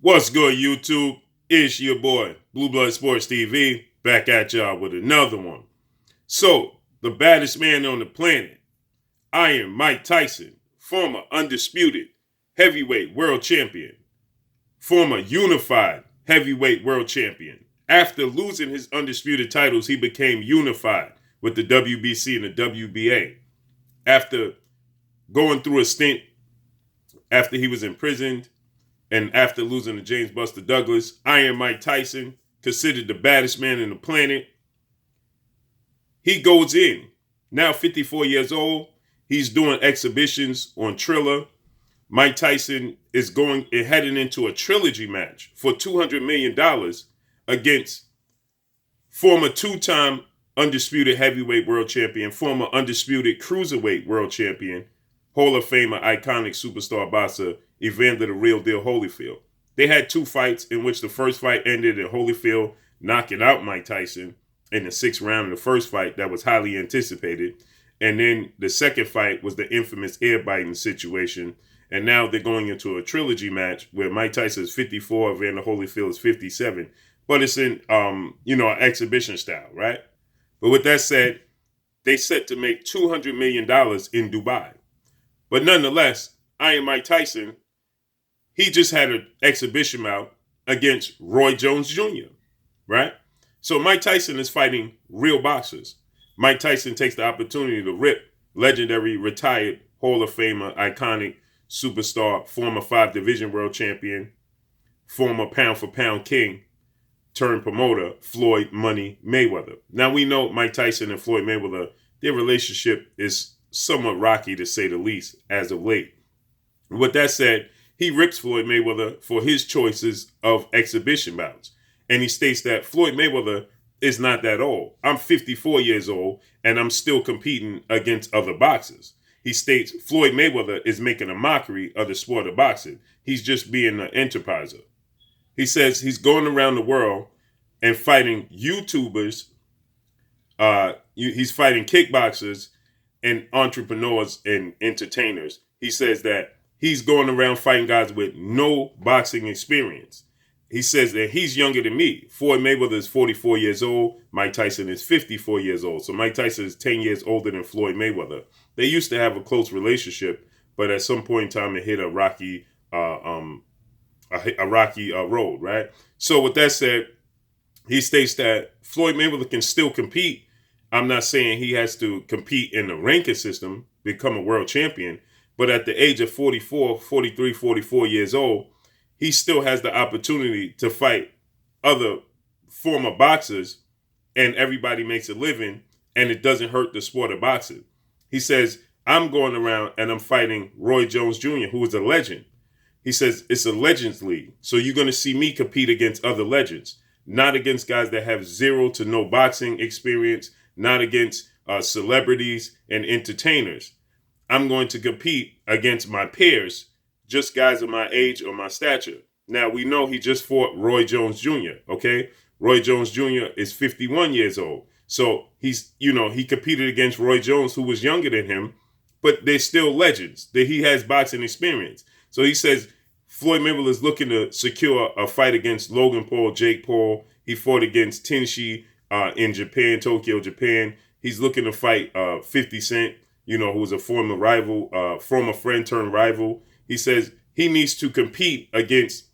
What's good, YouTube? It's your boy, Blue Blood Sports TV, back at y'all with another one. So, the baddest man on the planet, Iron Mike Tyson, former undisputed heavyweight world champion, former unified heavyweight world champion. After losing his undisputed titles, he became unified with the WBC and the WBA. After going through a stint after he was imprisoned, and after losing to James Buster Douglas, Iron Mike Tyson, considered the baddest man on the planet, he goes in. Now 54 years old, he's doing exhibitions on Triller. Mike Tyson is heading into a trilogy match for $200 million against former two-time undisputed heavyweight world champion, former undisputed cruiserweight world champion, Hall of Famer, iconic superstar boxer, Evander the Real Deal Holyfield. They had two fights in which the first fight ended in Holyfield knocking out Mike Tyson in the 6th round of the first fight that was highly anticipated. And then the second fight was the infamous air biting situation. And now they're going into a trilogy match where Mike Tyson is 54, Evander Holyfield is 57. But it's in, exhibition style, right? But with that said, they set to make $200 million in Dubai. But nonetheless, Iron Mike Tyson, he just had an exhibition bout against Roy Jones Jr., right? So Mike Tyson is fighting real boxers. Mike Tyson takes the opportunity to rip legendary retired Hall of Famer, iconic superstar, former 5-division world champion, former pound-for-pound king, turned promoter, Floyd Money Mayweather. Now we know Mike Tyson and Floyd Mayweather, their relationship is somewhat rocky to say the least as of late. With that said, he rips Floyd Mayweather for his choices of exhibition bouts. And he states that Floyd Mayweather is not that old. I'm 54 years old and I'm still competing against other boxers. He states Floyd Mayweather is making a mockery of the sport of boxing. He's just being an enterpriser. He says he's going around the world and fighting YouTubers. He's fighting kickboxers and entrepreneurs and entertainers. He says that he's going around fighting guys with no boxing experience. He says that he's younger than me. Floyd Mayweather is 44 years old. Mike Tyson is 54 years old. So Mike Tyson is 10 years older than Floyd Mayweather. They used to have a close relationship, but at some point in time, it hit a rocky road, right? So with that said, he states that Floyd Mayweather can still compete. I'm not saying he has to compete in the ranking system, become a world champion, but at the age of 44 years old, he still has the opportunity to fight other former boxers, and everybody makes a living, and it doesn't hurt the sport of boxing. He says, I'm going around and I'm fighting Roy Jones Jr., who is a legend. He says, it's a legends league, so you're going to see me compete against other legends, not against guys that have zero to no boxing experience, not against celebrities and entertainers. I'm going to compete against my peers, just guys of my age or my stature. Now, we know he just fought Roy Jones Jr., okay? Roy Jones Jr. is 51 years old. So he competed against Roy Jones, who was younger than him, but they're still legends. That he has boxing experience. So he says Floyd Mayweather is looking to secure a fight against Logan Paul, Jake Paul. He fought against Tenshi in Japan, Tokyo, Japan. He's looking to fight 50 Cent, who's a former rival, former friend turned rival. He says he needs to compete against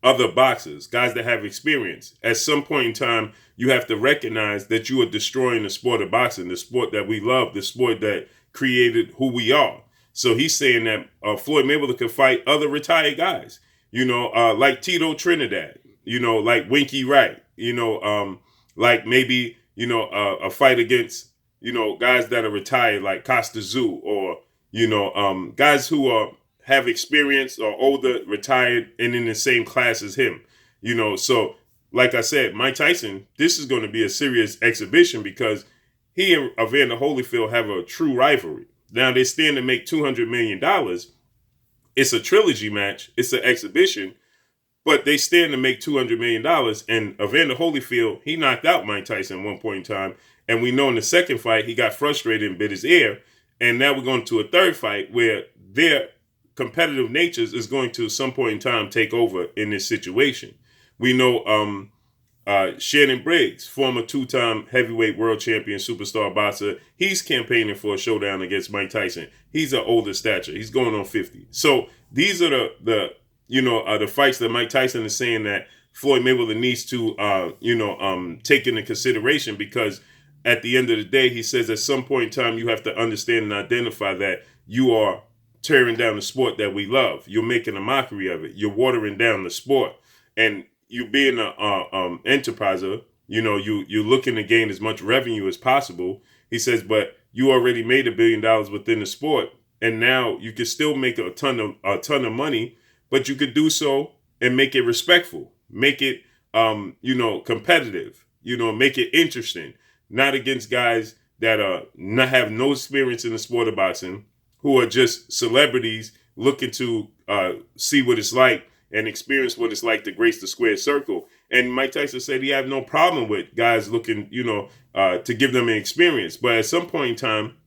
other boxers, guys that have experience. At some point in time, you have to recognize that you are destroying the sport of boxing, the sport that we love, the sport that created who we are. So he's saying that Floyd Mayweather could fight other retired guys, like Tito Trinidad, like Winky Wright, like maybe, a fight against, guys that are retired like Costa Zoo or, guys who have experience or older, retired, and in the same class as him. So like I said, Mike Tyson, this is going to be a serious exhibition because he and Evander Holyfield have a true rivalry. Now they stand to make $200 million. It's a trilogy match. It's an exhibition. But they stand to make $200 million. And Evander Holyfield, he knocked out Mike Tyson at one point in time. And we know in the second fight, he got frustrated and bit his ear. And now we're going to a third fight where they're competitive natures is going to, at some point in time, take over in this situation. We know Shannon Briggs, former two-time heavyweight world champion superstar boxer, he's campaigning for a showdown against Mike Tyson. He's an older stature. He's going on 50. So these are the fights that Mike Tyson is saying that Floyd Mayweather needs to take into consideration, because at the end of the day, he says at some point in time you have to understand and identify that you are tearing down the sport that we love. You're making a mockery of it. You're watering down the sport. And you being an enterpriser, you're looking to gain as much revenue as possible. He says, but you already made $1 billion within the sport, and now you can still make a ton of money, but you could do so and make it respectful, make it competitive, make it interesting, not against guys that have no experience in the sport of boxing, who are just celebrities looking to see what it's like and experience what it's like to grace the square circle. And Mike Tyson said he had no problem with guys looking, to give them an experience. But at some point in time,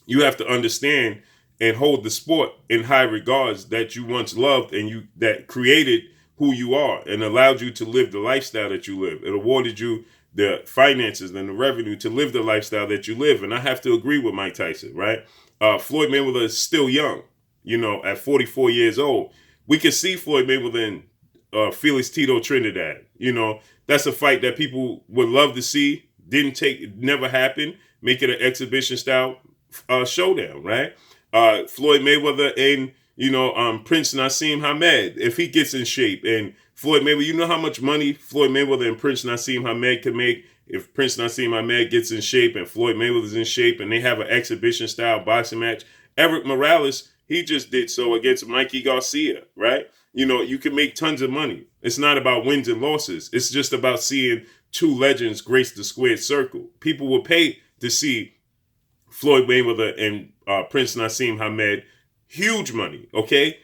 you have to understand and hold the sport in high regards that you once loved, and that created who you are and allowed you to live the lifestyle that you live. It awarded you the finances and the revenue to live the lifestyle that you live. And I have to agree with Mike Tyson, right? Floyd Mayweather is still young, at 44 years old. We can see Floyd Mayweather and Felix Tito Trinidad. That's a fight that people would love to see. Never happened. Make it an exhibition style showdown, right? Floyd Mayweather and Prince Nassim Hamed, if he gets in shape, and Floyd Mayweather, you know how much money Floyd Mayweather and Prince Nassim Hamed can make if Prince Nassim Hamed gets in shape and Floyd Mayweather's in shape, and they have an exhibition style boxing match. Eric Morales, he just did so against Mikey Garcia, right? You can make tons of money. It's not about wins and losses. It's just about seeing two legends grace the squared circle. People will pay to see Floyd Mayweather and Prince Nassim Hamed. Huge money, okay?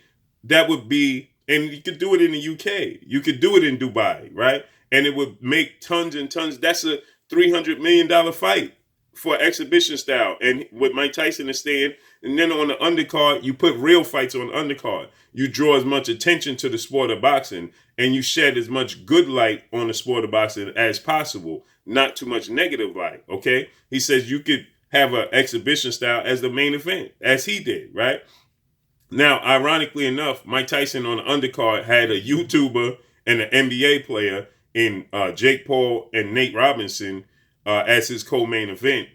That would be, and you could do it in the UK. You could do it in Dubai, right? And it would make tons and tons. That's a $300 million fight for exhibition style. And what Mike Tyson is saying, and then on the undercard, you put real fights on the undercard. You draw as much attention to the sport of boxing, and you shed as much good light on the sport of boxing as possible. Not too much negative light, okay? He says you could have an exhibition style as the main event, as he did, right? Now, ironically enough, Mike Tyson on the undercard had a YouTuber and an NBA player in Jake Paul and Nate Robinson as his co-main event.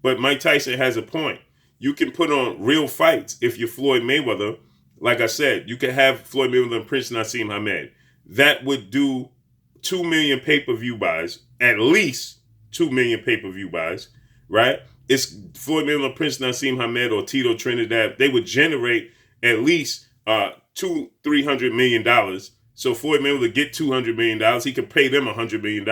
But Mike Tyson has a point. You can put on real fights if you're Floyd Mayweather. Like I said, you could have Floyd Mayweather and Prince Nassim Hamed. That would do 2 million pay-per-view buys, at least 2 million pay-per-view buys, right? It's Floyd Mayweather, Prince Nassim Hamed, or Tito Trinidad. They would generate at least $200-300 million. So Floyd Mayweather get $200 million. He could pay them $100 million.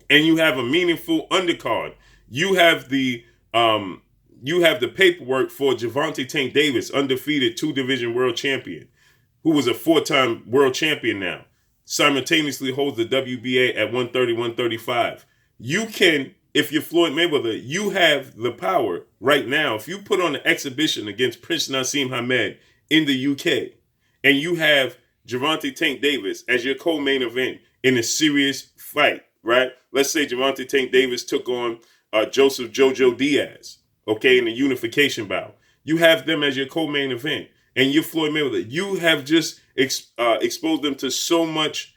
And you have a meaningful undercard. You have the paperwork for Javonte Tank Davis, undefeated 2-division world champion, who was a 4-time world champion now, simultaneously holds the WBA at 130, 135. You can, if you're Floyd Mayweather, you have the power right now. If you put on an exhibition against Prince Nassim Hamed in the UK, and you have Javonte Tank Davis as your co-main event in a serious fight, right? Let's say Javonte Tank Davis took on Joseph Jojo Diaz, okay, in the unification bout. You have them as your co-main event, and you're Floyd Mayweather. You have just exposed them to so much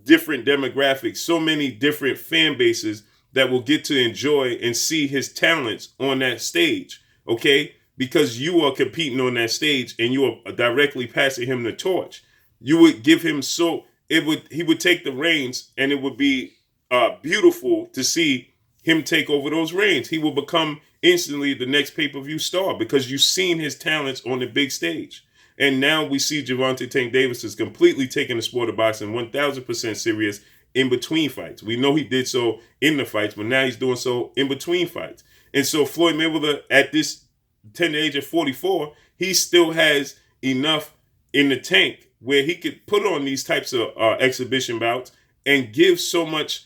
different demographics, so many different fan bases that will get to enjoy and see his talents on that stage, okay? Because you are competing on that stage and you are directly passing him the torch. You would give him he would take the reins, and it would be beautiful to see him take over those reins. He will become instantly the next pay-per-view star because you've seen his talents on the big stage. And now we see Javonte Tank Davis is completely taking the sport of boxing 1,000% serious in between fights. We know he did so in the fights, but now he's doing so in between fights. And so Floyd Mayweather, at this tender age of 44, he still has enough in the tank where he could put on these types of exhibition bouts and give so much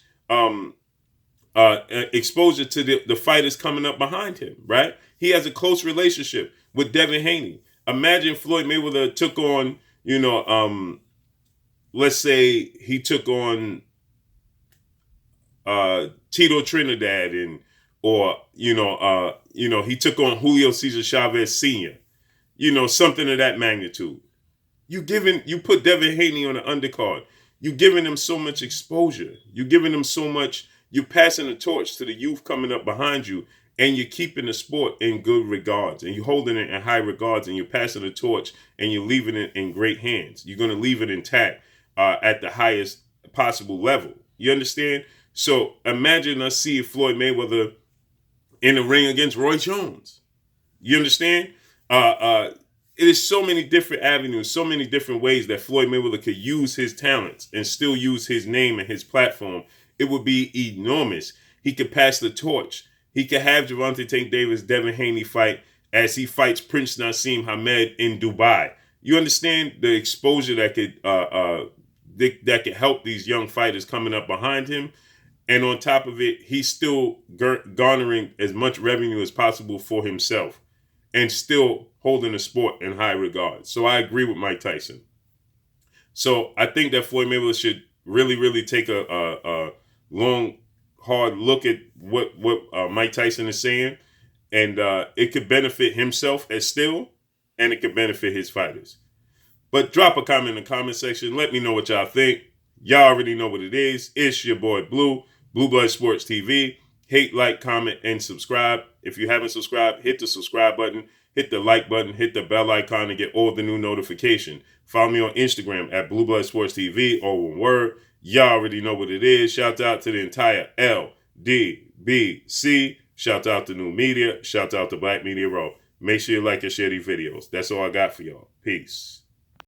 exposure to the fighters coming up behind him, right? He has a close relationship with Devin Haney. Imagine Floyd Mayweather took on, let's say he took on Tito Trinidad or he took on Julio Cesar Chavez Sr. Something of that magnitude. You put Devin Haney on the undercard. You giving him so much exposure. You giving him so much. You passing the torch to the youth coming up behind you, and you're keeping the sport in good regards, and you're holding it in high regards, and you're passing the torch, and you're leaving it in great hands. You're gonna leave it intact at the highest possible level. You understand? So imagine us seeing Floyd Mayweather in the ring against Roy Jones. You understand? It is so many different avenues, so many different ways that Floyd Mayweather could use his talents and still use his name and his platform. It would be enormous. He could pass the torch. He could have Javonte Tank Davis, Devin Haney fight as he fights Prince Nassim Hamed in Dubai. You understand the exposure that could help these young fighters coming up behind him. And on top of it, he's still garnering as much revenue as possible for himself and still holding the sport in high regard. So I agree with Mike Tyson. So I think that Floyd Mayweather should really, really take a long, hard look at what Mike Tyson is saying. And it could benefit himself as still, and it could benefit his fighters. But drop a comment in the comment section. Let me know what y'all think. Y'all already know what it is. It's your boy Blue, Blue Blood Sports TV. Hate, like, comment, and subscribe. If you haven't subscribed, hit the subscribe button, hit the like button, hit the bell icon to get all the new notification. Follow me on Instagram at Blue Blood Sports TV, all one word. Y'all already know what it is. Shout out to the entire LDBC. Shout out to New Media. Shout out to Black Media Row. Make sure you like and share these videos. That's all I got for y'all. Peace.